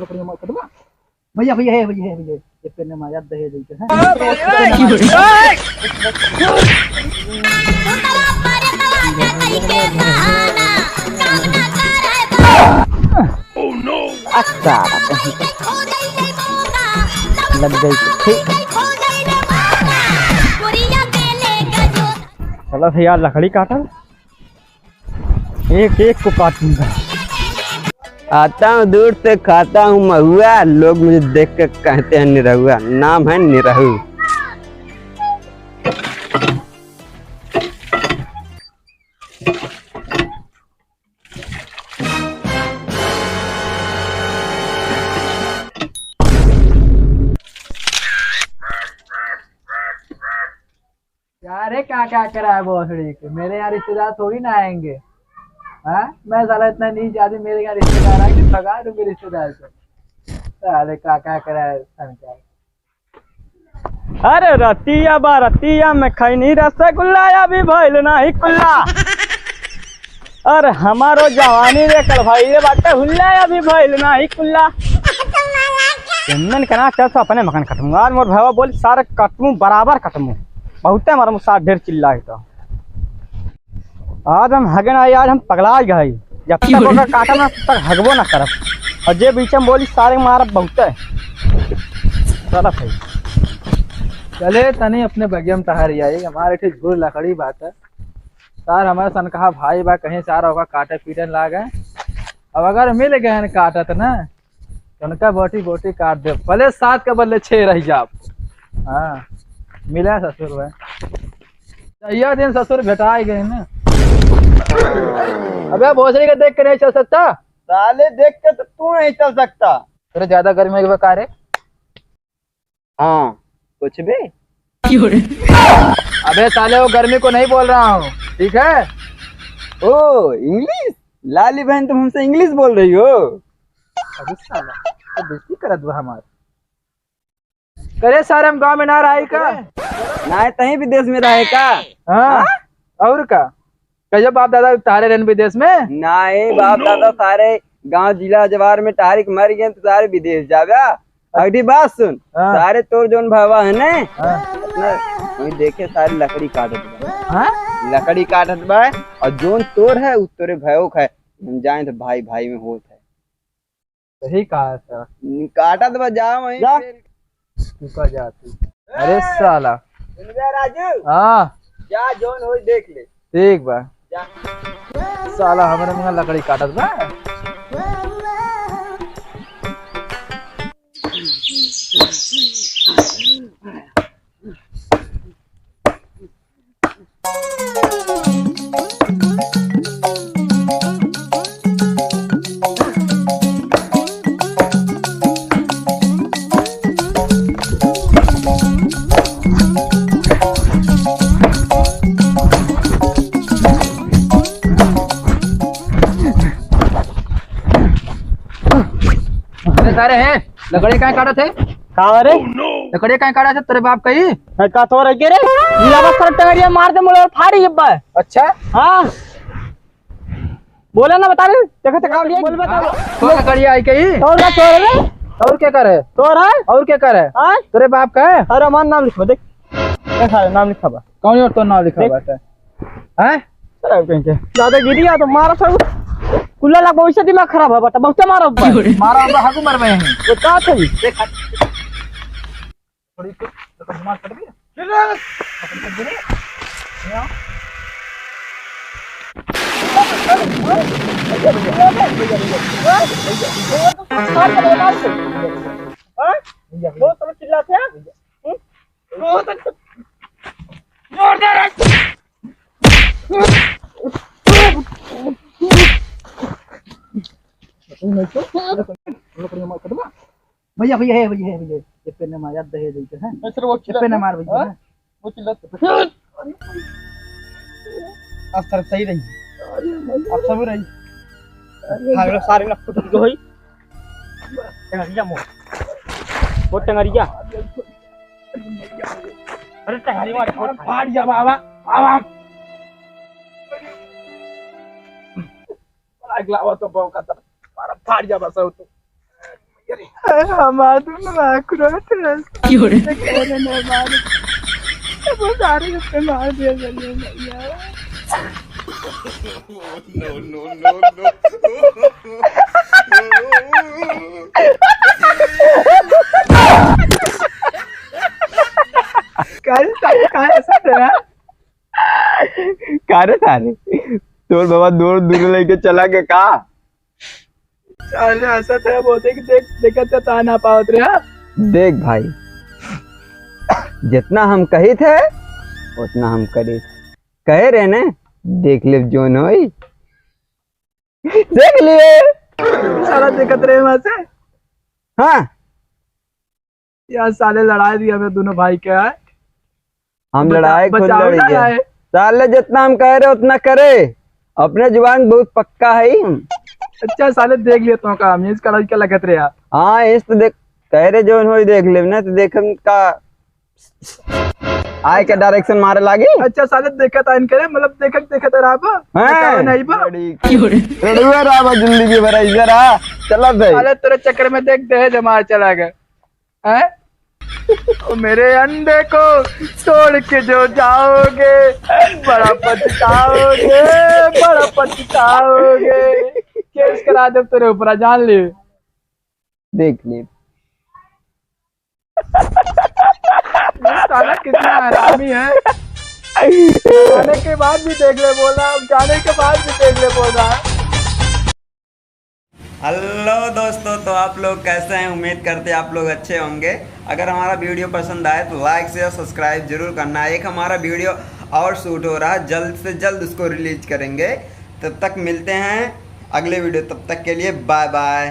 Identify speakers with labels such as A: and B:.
A: भैया भैया है भैया है भैया ये पेन में याद दहे देते हैं अच्छा लग गई ठीक। चलो भैया लकड़ी काटा एक एक को काटूंगा।
B: आता हूँ दूर से खाता हूँ महुआ, लोग मुझे देख के कहते हैं निरहुआ, नाम है निरहु।
A: यार क्या क्या करा है भोसड़ी के, मेरे यहाँ रिश्तेदार थोड़ी ना आएंगे। हाँ मैं साला इतना नीच आदमी, मेरे यहाँ रिश्तेदार आएंगे भगा दूंगे रिश्तेदार को। साले क्या करा है संचार। अरे रतिया बा रतिया में खैनी रसगुल्ला अभी भइल नहीं कुल्ला। अरे हमारो जवानी रे कल भाई रे बाटे हुल्ला अभी भइल नहीं कुल्ला। कहना चल तो अपने मकान कटूंगा आज मोर भावा बोल सारे कटमू बराबर कटमू बहुत है मारा साथ ढेर चिल्ला है। तो आज हम हगन आई, आज हम पगला गए जब तक काटा ना तब तक हगबो ना करब और जे बीच में बोली सारे मारब बहुत है। चल भाई चले तनी अपने बगियम तहारी आई हमारे ठीक गुर लकड़ी बात है सार हमारे सन कहा भाई बा कहीं सारा होगा काटे पीटन ला गए। अब अगर मिल गए काटत ना तो उनका बोटी बोटी काट दे भले 7 के बदले 6 रह जाओ। हाँ मिला ससुर भाई यह दिन ससुर भेटा गए ना। अबे भोसड़ी का देख के नहीं चल सकता,
B: साले देख के तो तू नहीं चल सकता।
A: तेरे ज्यादा गर्मी के बकार है।
B: हाँ कुछ भी।
A: अबे साले वो गर्मी को नहीं बोल रहा हूँ ठीक है।
B: ओ इंग्लिश, लाली बहन तुम हमसे इंग्लिश बोल रही हो।
A: अरे साला तो बेइज्जती करत बा हमार। करे सारे हम गांव में ना रहे का
B: ना कहीं विदेश में रहे का।
A: हाँ और का कहियो बाप दादा तारे रहन विदेश में
B: नहीं बाप दादा सारे गांव जिला जवार में तारीख मर गए तो सारे विदेश जागा। अगली बात सुन सारे तोर जोन भावा है ना वही देखे सारे लकड़ी काटत बा। लकड़ी काटत बा और जोन तोर है उस तोरे भयो है हम जाए तो भाई भाई में होत है।
A: सही कहा सर
B: काटत बा जा वहीं
A: जा जाती। अरे साला
B: राजू
A: हाँ
B: जा जोन हो देख ले
A: ठीक बा
B: जा।
A: साला हमारे मुँह लकड़ी काटत बा। सारे हैं लकड़ी कहाँ काटा थे कहाँ रे लकड़ी कहाँ काटा थे तेरे बाप कही का तो रे टंगड़िया मार दे मुड़े फाड़ी जब्बा। अच्छा हाँ बोले ना बता रहे देखो तो काम बोल बता तो लकड़िया आई कही और ना चोर रे और क्या करे चोर है और क्या करे तेरे बाप का है। अरे मान नाम लिखवा देख क्या नाम लिखा बा कौन और तो नाम लिखा बात है ज्यादा गिरिया तो मारा सब कुल्ला ला भविष्य दिमाग खराब है बता बहुत मारो मारो हागू मर में वो का थी देख थोड़ी तो दिमाग कट गया वो तो चिल्लाते हैं वो तो जोरदार भैया भैया है भैया है भैया ये पेन में याद दहे देते हैं सर वो पेन मार भैया वो चिल्ला अब सर सही रही अब सब रही हां सारे न फुट गई होई टंगरिया मो वो टंगरिया अरे टंगरी मार फाड़ जा बाबा आवा अगला वो तो बाव का मारा फाड़ जा बस तो हमारे दोनों आक्रोश है वो सारे उसने मार दिया जल्दी भैया कारे सारे तोर बाबा दूर दूर लेके चला के का साले ऐसा था बोलते कि देख देखत ता ना पावत रे।
B: देख भाई, जितना हम कही थे उतना हम करे थे। कहे रहे ने देख ले जोन होई देख लिए
A: साला देखत रहे वहां से।
B: हाँ
A: यार साले लड़ाई दिया हमें दोनों भाई के है।
B: हम लड़ाई खुद
A: बचाओ
B: लड़ी
A: ना
B: है।
A: है।
B: साले जितना हम कह रहे उतना करे, अपने जुबान बहुत पक्का है हम।
A: अच्छा साले देख लिया तो काम इसका लड़का लगत रहे यार।
B: हाँ इस तो देख कह रहे जोन होई देख ले ना तो देख का आए के डायरेक्शन मारे लागी।
A: अच्छा साले देखत आइन करे मतलब देखत राब नहीं बा
B: रड़ुआ राबा जिंदगी भर इधर आ चला भाई।
A: साले तेरे चक्कर में देख दे जमा चला गया हैं। ओ मेरे अंडे को तोड़ के जो जाओगे बड़ा पछताओगे बड़ा पछताओगे। केस करा दे तेरे ऊपर जान ले
B: देख ले
A: साला कितना हरामी है। जाने के बाद भी देख ले बोल रहा, जाने के बाद भी देख ले बोल रहा।
B: हेलो दोस्तों, तो आप लोग कैसे हैं? उम्मीद करते हैं आप लोग अच्छे होंगे। अगर हमारा वीडियो पसंद आए तो लाइक शेयर सब्सक्राइब जरूर करना है। एक हमारा वीडियो और शूट हो रहा है, जल्द से जल्द उसको रिलीज करेंगे। तब तक मिलते हैं अगले वीडियो, तब तक के लिए बाय बाय।